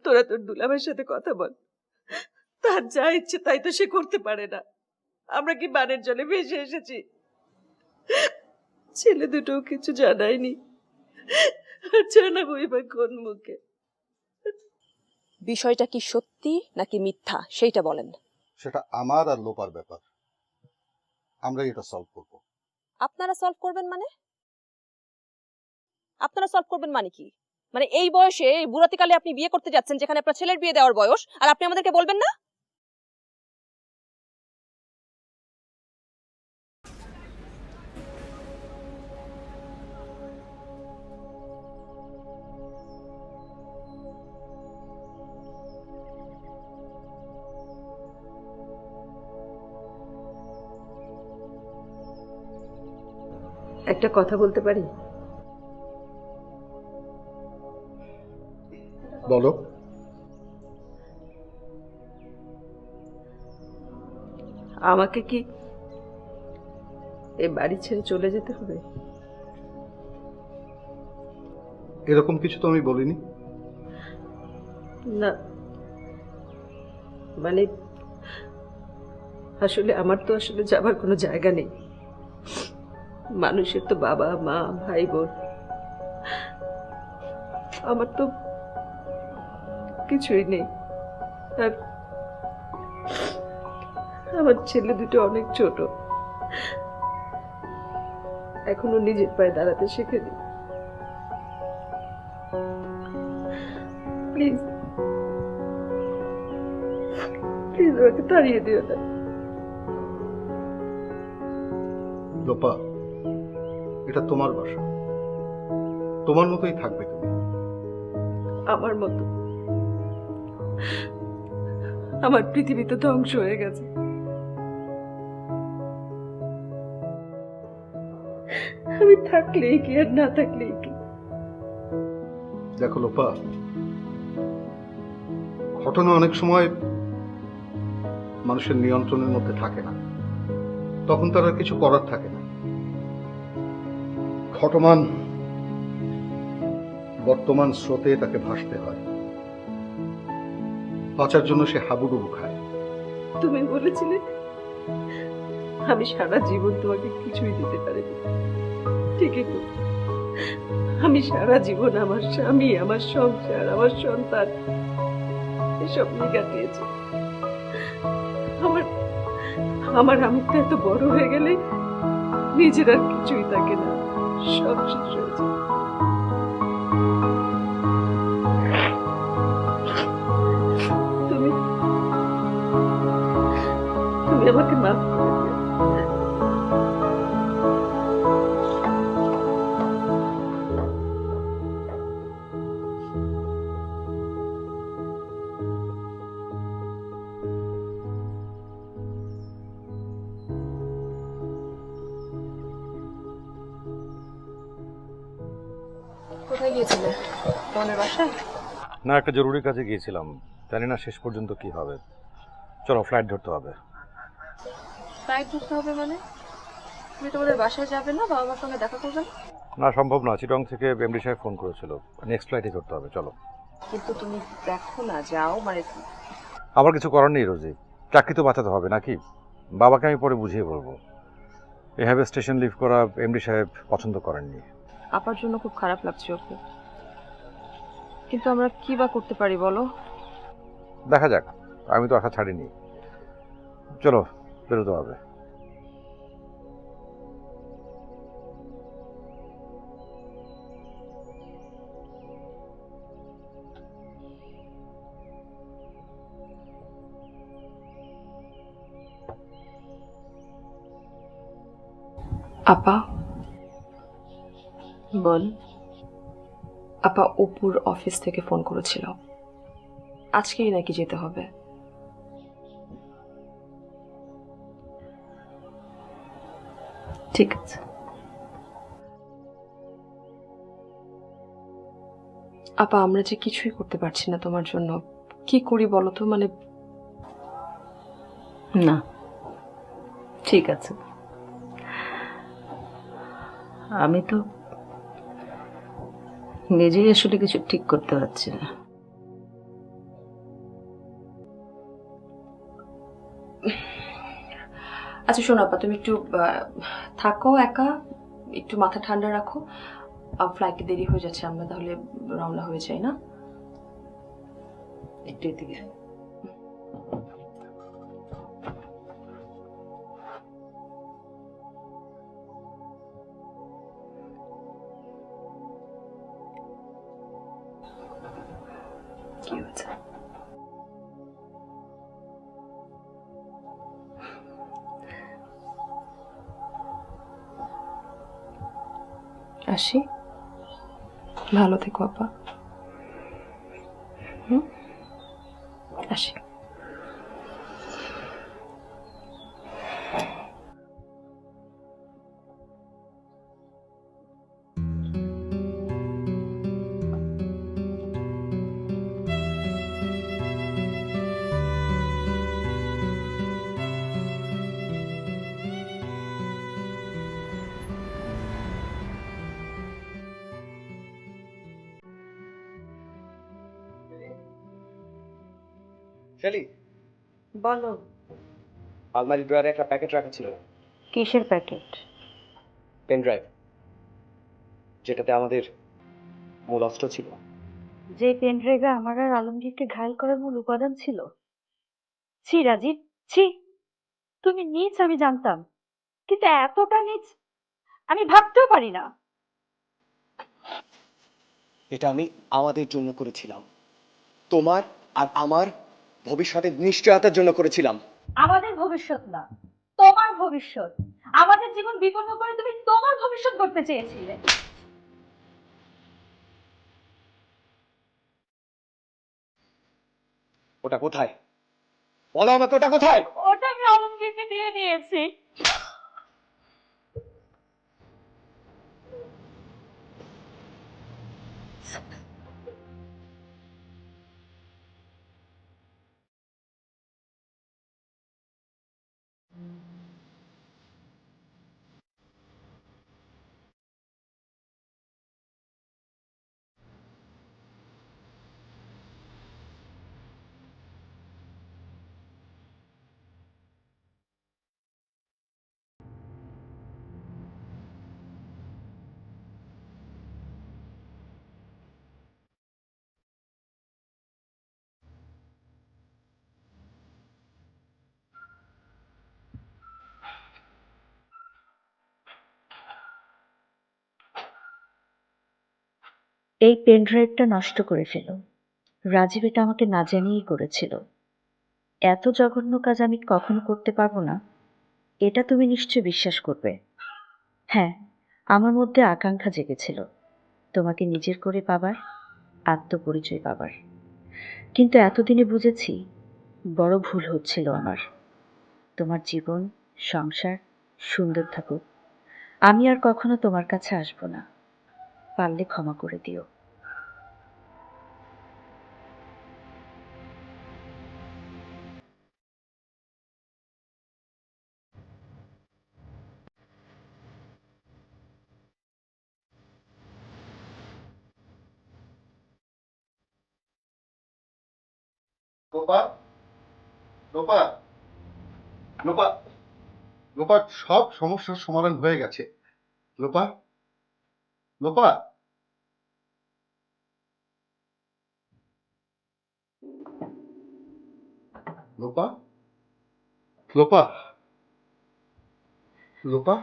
তোরা তোর দুলাভাইয়ের সাথে কথা বল, তার যা ইচ্ছে তাই তো সে করতে পারে না। আমরা কি বানের জলে ভেসে এসেছি? ছেলে দুটো কিছু জানায়নি, আর জানাবোই বা কোন মুখে? বিষয়টা কি সত্যি নাকি মিথ্যা সেইটা বলেন। সেটা আমার আর লোপার ব্যাপার, আমরা এটা সলভ করব। আপনারা সলভ করবেন মানে? আপনারা সলভ করবেন মানে কি? মানে এই বয়সে এই বুড়াতিকালে আপনি বিয়ে করতে যাচ্ছেন যেখানে আপনার ছেলের বিয়ে দেওয়ার বয়স, আর আপনি আমাদেরকে বলবেন না? একটা কথা বলতে পারি? বলো। আমাকে কি এই বাড়ি ছেড়ে চলে যেতে হবে? এরকম কিছু তো আমি বলিনি। না, মানে আসলে আমার তো আসলে যাবার কোনো জায়গা নেই। মানুষের তো বাবা মা ভাই বোন, আমার তো কিছুই নেই। আর আমার ছেলে দুটো অনেক ছোট, এখনো নিজের পায়ে দাঁড়াতে শেখেনি। প্লিজ প্লিজ আমাকে তাড়িয়ে দিও না। লোপা, এটা তোমার বাসা, তোমার মতোই থাকবে তুমি। আমার মতো? আমার পৃথিবী তো ধ্বংস হয়ে গেছে। আমি থাকলেই কি আর না থাকলেই কি? দেখো লোপা, ঘটনা অনেক সময় মানুষের নিয়ন্ত্রণের মধ্যে থাকে না, তখন তার আর কিছু করার থাকে না। ঘটমান বর্তমান স্রোতে তাকে ভাসতে হয়, বাঁচার জন্য সে হাবুডুবু খায়। তুমি বলেছিলে আমি সারা জীবন তোমাকে কিছুই দিতে পারিনি, ঠিকই তো। আমি সারা জীবন আমার স্বামী, আমার সংসার, আমার সন্তান এসব নিয়ে কাটিয়েছি। আমার আমার আমি তো এত বড় হয়ে গেলে নিজের আর কিছুই থাকে না, সব শেষ হয়ে যায়। তুমি তুমি আমাকে মাফ করে দিও। কোথায় গিয়েছিলে? তোমাদের বাসায়? না, একটা জরুরি কাজে গিয়েছিলাম, জানি না শেষ পর্যন্ত কি হবে। চলো, ফ্লাইট ধরতে হবে। ফ্লাইট ধরতে হবে মানে? তুমি তোমাদের বাসায় যাবে না? বাবা মার সঙ্গে দেখা করবে না? না, সম্ভব না। চিটং থেকে এমডি সাহেব ফোন করেছিল, নেক্সট ফ্লাইটে ধরতে হবে। চলো। কিন্তু তুমি দেখো না, যাও। মানে আমার কিছু করার নেই রোজি, চাকরি তো বাঁচাতে হবে নাকি? বাবাকে আমি পরে বুঝিয়ে বলবো। এভাবে স্টেশন লিভ করা এমডি সাহেব পছন্দ করেননি। আপার জন্য খুব খারাপ লাগছে ওকে, কিন্তু আমরা কি বা করতে পারি বলো? দেখা যাক, আমি তো আশা ছাড়িনি। চলো, বেরোতে হবে। আপা বল। আপা অপুর অফিস থেকে ফোন করেছিল, আজকেই নাকি যেতে হবে। ঠিক আছে। আপা আমরা যে কিছুই করতে পারছি না তোমার জন্য, কি করি বলো তো? মানে না, ঠিক আছে। আমি তো নিজেই আসলে কিছু ঠিক করতে পারছি না। আচ্ছা শোনো আপা, তুমি একটু থাকো একা, একটু মাথা ঠান্ডা রাখো। ফ্লাইটে দেরি হয়ে যাচ্ছে, আমরা তাহলে রওনা হয়ে যাই না? একটু এদিকে। কি হয়েছে? আসি, ভালো থেকো আপা। আসি। শালি, বলো, আলমারি ড্রয়ারে একটা প্যাকেট রাখা ছিল, কিসের প্যাকেট? পেন ড্রাইভ, যেটাতে আমাদের মূল অস্ত্র ছিল। যে পেন ড্রাইভে আমার আর আলমগীরকে ঘায়েল করার মূল উপাদান ছিল। ছি রাজীব, ছি। তুমি নীচ আমি জানতাম, কিন্তু এতটা নীচ আমি ভাবতেও পারি না। এটা আমি আমাদের জন্য করেছিলাম, তোমার আর আমার ভবিষ্যতের নিশ্চয়তার জন্য করেছিলাম। আমাদের ভবিষ্যৎ না, তোমার ভবিষ্যৎ। আমাদের জীবন বিপন্ন করে তুমি তোমার ভবিষ্যৎ করতে চেয়েছিলে। ওটা কোথায়? বলো আমাকে, ওটা কোথায়? ওটা আমি আলমগীরকে দিয়ে দিয়েছি। এই পেন ড্রাইভটা নষ্ট করে ফেলো। রাজীব এটা আমাকে না জানিয়েই করেছিল। এত জঘন্য কাজ আমি কখনো করতে পারবো না, এটা তুমি নিশ্চয় বিশ্বাস করবে। হ্যাঁ, আমার মধ্যে আকাঙ্ক্ষা জেগেছিল তোমাকে নিজের করে পাবার, আত্মপরিচয় পাবার। কিন্তু এতদিনে বুঝেছি বড় ভুল হচ্ছিল আমার। তোমার জীবন, সংসার সুন্দর থাকুক, আমি আর কখনো তোমার কাছে আসবো না। পারলে ক্ষমা করে দিও। লোপা, লোপা, লোপা, লোপা, সব সমস্যার সমাধান হয়ে গেছে। লোপা, লোপা, লোপা, লোপা, লোপা,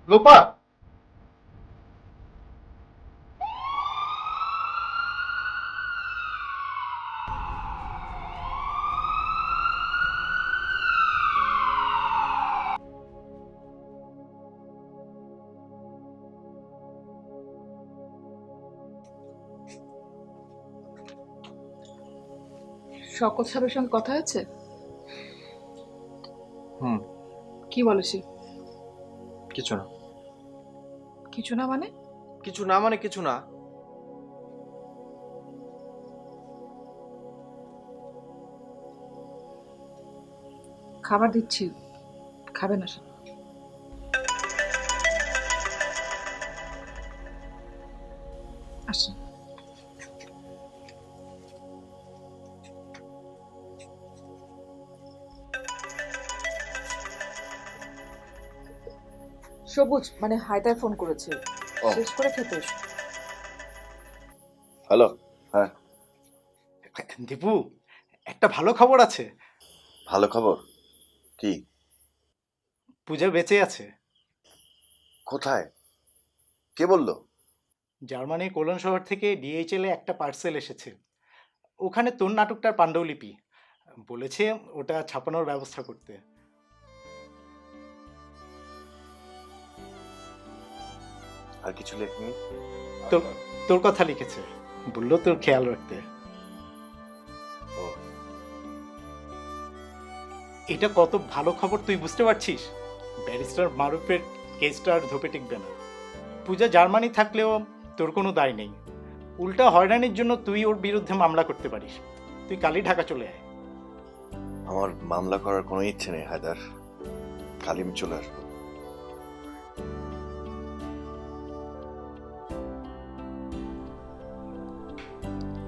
লোপা। শওকত সাহেবের সঙ্গে কথা হয়েছে? হুম। কি বলে সে? কিছু না। কিছু না মানে? কিছু না মানে কিছু না। খাবার দিচ্ছি, খাবে না সে। আসেন। সবুজ মানে হায়দার ফোন করেছে, ও। শেষ করে খেতে এসো। হ্যালো। হ্যাঁ, দীপু, একটা ভালো খবর আছে। ভালো খবর। কি? পূজা বেঁচে আছে। কোথায়? কে বললো? জার্মানির কোলন শহর থেকে ডিএইচএল এ একটা পার্সেল এসেছে। ওখানে তোর নাটকটার পাণ্ডুলিপি। বলেছে ওটা ছাপানোর ব্যবস্থা করতে। আর কিছু লেখনি? তোর তোর কথা লিখেছে, বললো তোর খেয়াল রাখতে। ও, এটা কত ভালো খবর তুই বুঝতে পারছিস? ব্যারিস্টার মারুফের কেসটা আর ধোপে টিকবে না। পূজা জার্মানি থাকলেও তোর কোনো দায় নেই। উল্টা হয়রানির জন্য তুই ওর বিরুদ্ধে মামলা করতে পারিস। তুই কালই ঢাকা চলে আয়। আমার মামলা করার কোনো ইচ্ছে নেই হায়দার। কালই আমি চলে আসবো।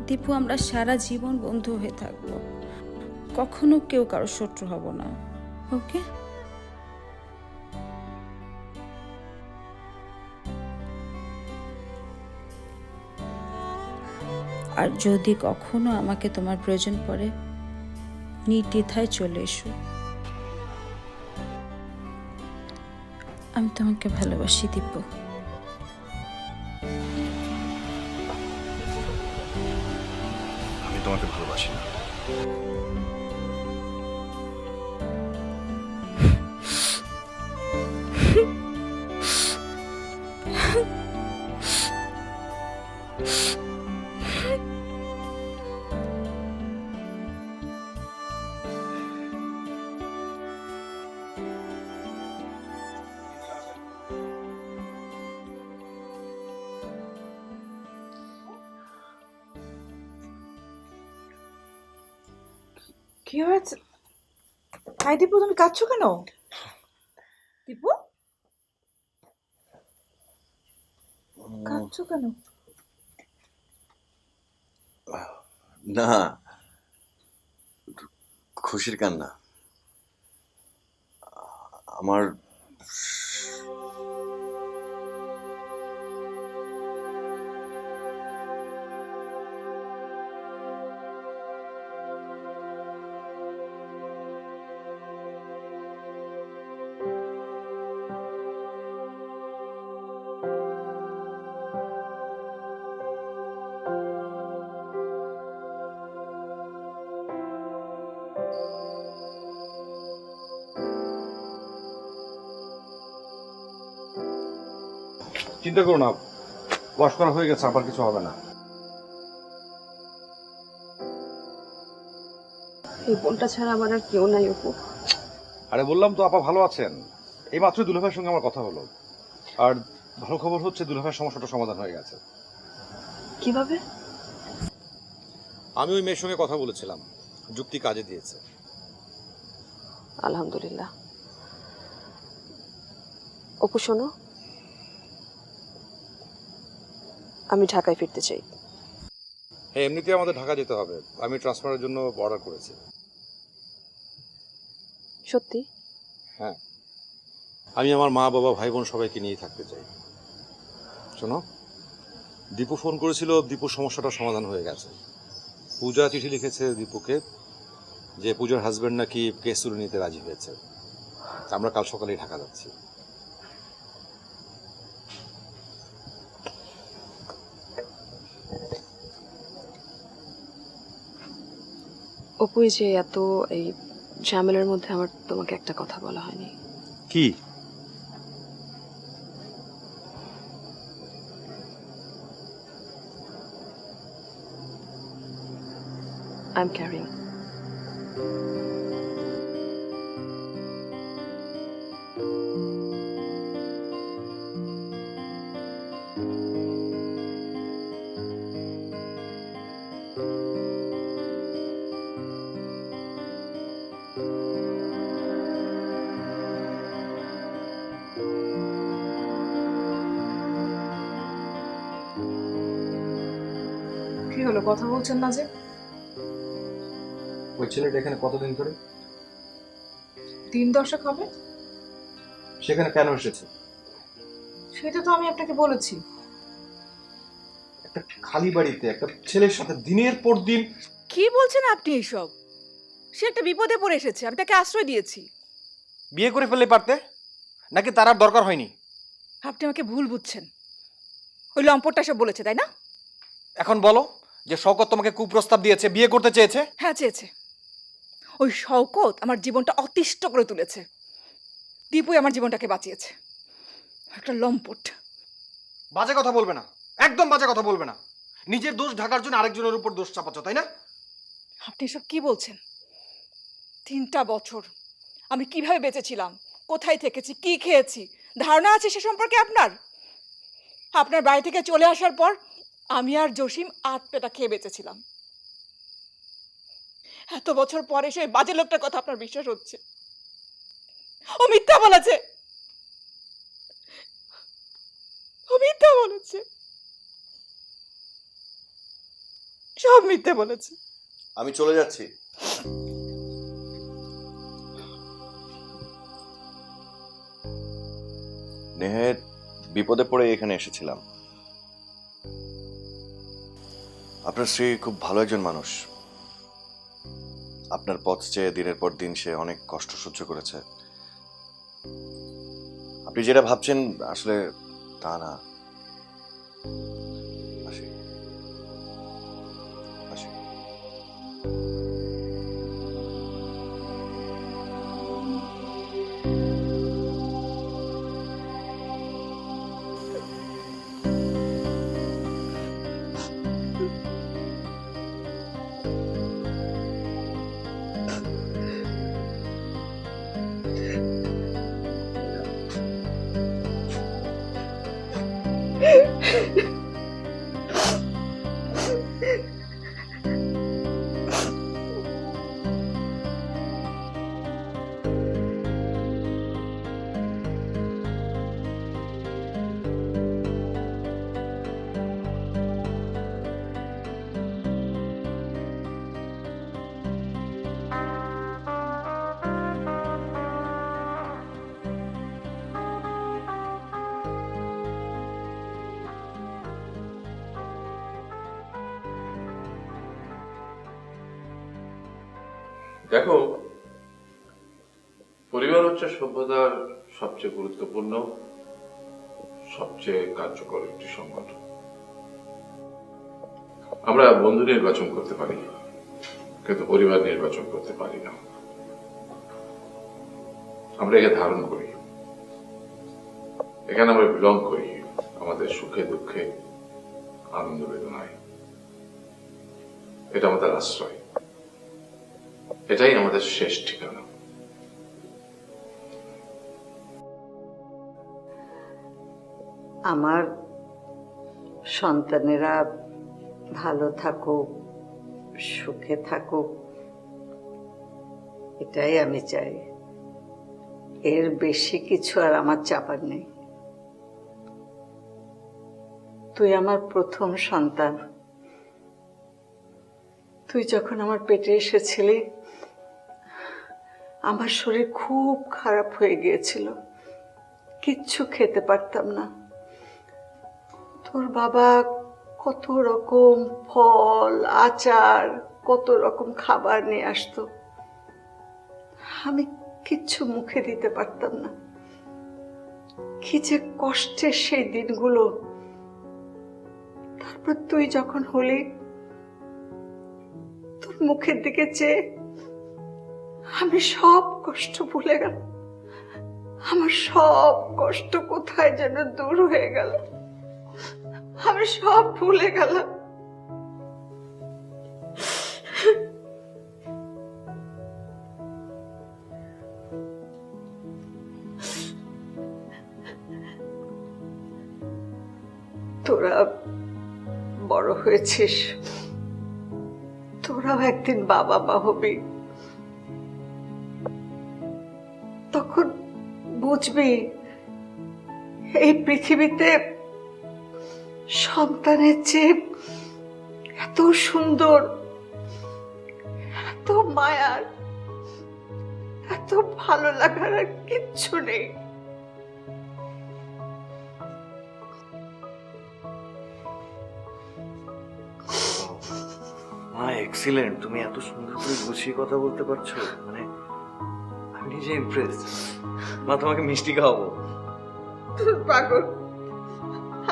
দীপু, আমরা সারা জীবন বন্ধু হয়ে থাকবো, কখনো কেউ কারো শত্রু হব না, ওকে? আর যদি কখনো আমাকে তোমার প্রয়োজন পড়ে, নির্দ্বিধায় চলে এসো। আমি তোমাকে ভালোবাসি দীপু। আমি তোমাকে ভালোবাসি না। কি হয়েছে? হাই দীপু, তুমি কাঁদছো কেন? দীপু, কাঁদছো কেন? না, খুশির কান্না। আমার চিন্তা করো না, ওয়াশ করা হয়ে গেছে, আবার কিছু হবে না। এই বোনটা ছাড়া আমার আর কেউ নাই অপু। আরে বললাম তো আপা ভালো আছেন। এই মাত্র দুলাভাইয়ের সঙ্গে আমার কথা হলো, আর ভালো খবর হচ্ছে দুলাভাইয়ের সমস্যাটা সমাধান হয়ে গেছে। কিভাবে? আমি ওই মেয়ের সঙ্গে কথা বলেছিলাম, যুক্তি কাজে দিয়েছে। আলহামদুলিল্লাহ। অপু শোনো, আমি ঢাকায় ফিরতে চাই। হ্যাঁ, এমনিতেই আমাদের ঢাকা যেতে হবে, আমি ট্রান্সফারের জন্য অর্ডার করেছি। সত্যি? হ্যাঁ, আমি আমার মা বাবা ভাই বোন সবাইকে নিয়েই থাকতে চাই। শোনো, দীপু ফোন করেছিল, দীপুর সমস্যাটা সমাধান হয়ে গেছে। পূজা চিঠি লিখেছে দীপুকে যে পূজার হাজবেন্ড নাকি কেস তুলে নিতে রাজি হয়েছে। আমরা কাল সকালেই ঢাকা যাচ্ছি। অপু, যে এত এই ঝামেলার মধ্যে আমার তোমাকে একটা কথা বলা হয়নি। কি? I'm carrying. কি হলো, কথা বলছেন না যে? ওই ছেলেটা এখানে কতদিন ধরে? 3 দশক হবে। সেখানে কেন এসেছে? সেটা তো আমি আপনাকে বলেছি। একটা খালি বাড়িতে একটা ছেলের সাথে দিনের পর দিন। কি বলছেন আপনি এইসব? সে একটা বিপদে পড়ে এসেছে, আমি তাকে আশ্রয় দিয়েছি। বিয়ে করে ফেললে পারতে, নাকি তার আর দরকার হয়নি? আপনি আমাকে ভুল বুঝছেন। ওই লম্পটটা সব বলেছে, তাই না? এখন বলো যে শওকত তোমাকে কুপ্রস্তাব দিয়েছে, বিয়ে করতে চেয়েছে। হ্যাঁ, চেয়েছে। ওই শওকত আমার জীবনটা অতিষ্ঠ করে তুলেছে। দীপুই আমার জীবনটাকে বাঁচিয়েছে। একটা লম্পট। বাজে কথা বলবে না, একদম বাজে কথা বলবে না। নিজের দোষ ঢাকার জন্য আরেকজনের উপর দোষ চাপাচ্ছ, তাই না? আপনি এসব কি বলছেন? 3টা বছর আমি কিভাবে বেঁচেছিলাম, কোথায় থেকেছি, কি খেয়েছি, ধারণা আছে সে সম্পর্কে আপনার? আপনার বাড়ি থেকে চলে আসার পর আমি আর জসিম আধপেটা খেয়ে বেঁচেছিলাম। এত বছর পরে সেই বাজে লোকটার কথা আপনার বিশ্বাস হচ্ছে? ও মিথ্যা বলেছে, ও মিথ্যা বলেছে, সব মিথ্যে বলেছে। আমি চলে যাচ্ছি। নেহের বিপদে পড়ে এখানে এসেছিলাম। আপনার স্ত্রী খুব ভালো একজন মানুষ। আপনার পথ চেয়ে দিনের পর দিন সে অনেক কষ্ট সহ্য করেছে। আপনি যেটা ভাবছেন আসলে তা না। আসি আসি। দেখো, পরিবার হচ্ছে সভ্যতার সবচেয়ে গুরুত্বপূর্ণ, সবচেয়ে কার্যকর একটি সংগঠন। আমরা বন্ধু নির্বাচন করতে পারি, কিন্তু পরিবার নির্বাচন করতে পারি না। আমরা একে ধারণ করি, এখানে আমরা বিলং করি, আমাদের সুখে দুঃখে আনন্দ বেদনায়। এটা আমাদের আশ্রয়, এটাই আমাদের শেষ ঠিকানা। আমার সন্তানেরা ভালো থাকুক, সুখে থাকুক, এটাই আমি চাই। এর বেশি কিছু আর আমার চাপার নেই। তুই আমার প্রথম সন্তান। তুই যখন আমার পেটে এসেছিলি আমার শরীর খুব খারাপ হয়ে গিয়েছিল, কিচ্ছু খেতে পারতাম না। তোর বাবা কত রকম ফল, আচার, কত রকম খাবার নিয়ে আসতো, আমি কিচ্ছু মুখে দিতে পারতাম না। কি যে কষ্টের সেই দিনগুলো। তারপর তুই যখন হলি, তোর মুখের দিকে চেয়ে আমি সব কষ্ট ভুলে গেলাম। আমার সব কষ্ট কোথায় যেন দূর হয়ে গেল, আমি সব ভুলে গেলাম। তোরা বড় হয়েছিস, তোরাও একদিন বাবা মা হবি, তখন বুঝবি এই পৃথিবীতে সন্তানের চেয়ে এত সুন্দর, এত মায়ার, এত ভালো লাগার আর কিচ্ছু নেই। এক্সিলেন্ট, তুমি এত সুন্দর করে গুছিয়ে কথা বলতে পারছো, মানে আমি নিজে ইমপ্রেস। মা তোমাকে মিষ্টি খাওয়াবো। পাগল,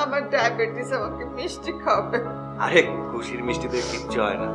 আমার ডায়াবেটিস, আমাকে মিষ্টি খাওয়াবে? আরে খুশির মিষ্টিতে কিচ্ছু হয় না।